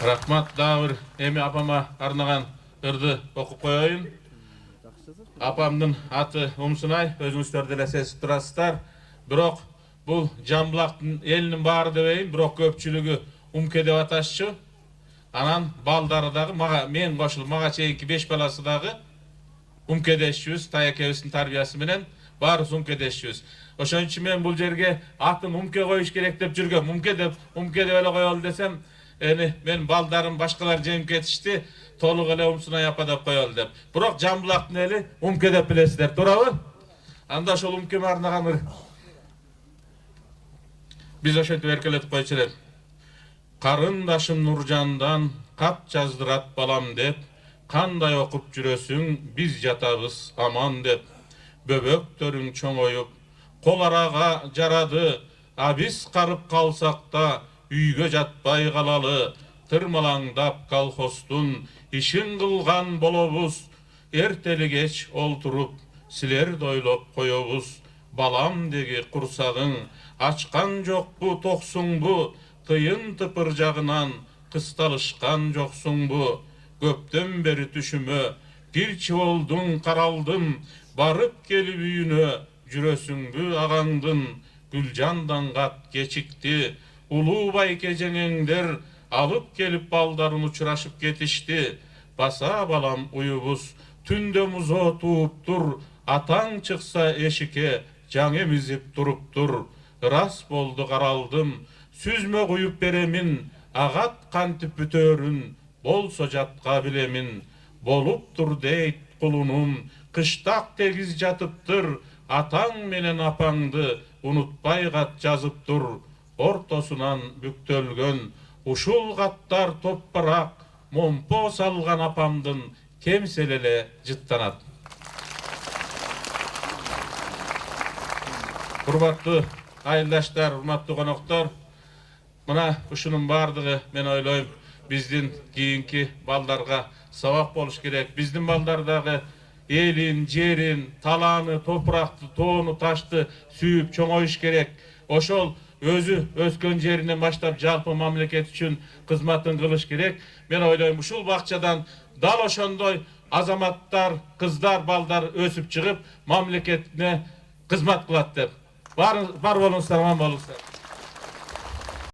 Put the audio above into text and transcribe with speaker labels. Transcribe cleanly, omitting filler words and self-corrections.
Speaker 1: Rahmat davır emi apama arnagan ırdı okup koyayım. Apamdın atı Umsunay, özünüzler dilesesiz turasızlar. Birok bu Jambulактын elinin bari debeyim, birok köpçülügü umke dep ataşçı. Anan baldары dagı, men koşulup maga çeyinki 5 balası dagı umkedeşçüyüz, tayakebisinin tarbiyası menen barısı umkedeşçüyüz. Oşon üçün men bul jerge atın umke koyuş gerek dep жүрgөm, umke dep öyle koyalım desem, men baldarım başkalar jemip ketişti, toluk ele Umsunay apa dep koyalım dep. Birok Jambulактын eli umke dep bilesizler, to'g'rimi? Anda ошол umkeme arnagan biz oşentip erkeletip koyçular. Karındaşım Nurcan'dan kat жаздырат balam dep, kanday okup жүрөsүң biz jatabız aman dep. Böböktörüң çoğoyup, kol araga jaradı, abiz karıp kalsak da үйgө жатпай kalalı. Tırmalangdap kalhostun işin kılgan bolobuz, erteli geç olturup siler doylop koyobuz. Balam degi kursagın, açkan jok bu toksun bu, tıyın tıpırjagынан kıstalışkan joksun bu. Köpten beri tüşümü, girçi oldun karaldım, barıp gelip үйüne, жүрөsүңbü agandın, Gülcandan kat geçikti, ulu baykejеңеңдер alıp gelip baldarın uçuraşıp getişti. Basa balam uyubuz, tünde muzo tuuptur, ataң çıksa eşike, jaң emizip turuptur. Ras boldu karaldım, süzme kuyup beremin, agat kantip bütörün, bolso jatka bilemin. Boluptur deyt kulunum, kıştak tegiz jatıptır, ataң menen apaңды unutpay kat жазıptır. Ortosunan büktölgön, uşul kattar topparak, mompo salgan apamdın kemselele jıttanat. Hurmatlı ayıldaşlar, hurmatlı konoktor, mına uşunun bardığı men oyloyum bizdin kийинки baldarga sabak boluş gerek. Bizdin baldardağı elin, jerin, talanı, topraktı, toonu, taştı sүйüp çoğoyuş gerek. Oşol özü öskön jerinden başlap jalpı mamleket üçün kızmatın kılış gerek. Men oyloyum uşul bakçadan dal oşondoy azamattar, kızlar, baldar ösüp çıkıp mamleketine kızmat kılat dep. Var bolunuzlar, aman bolunuzlar.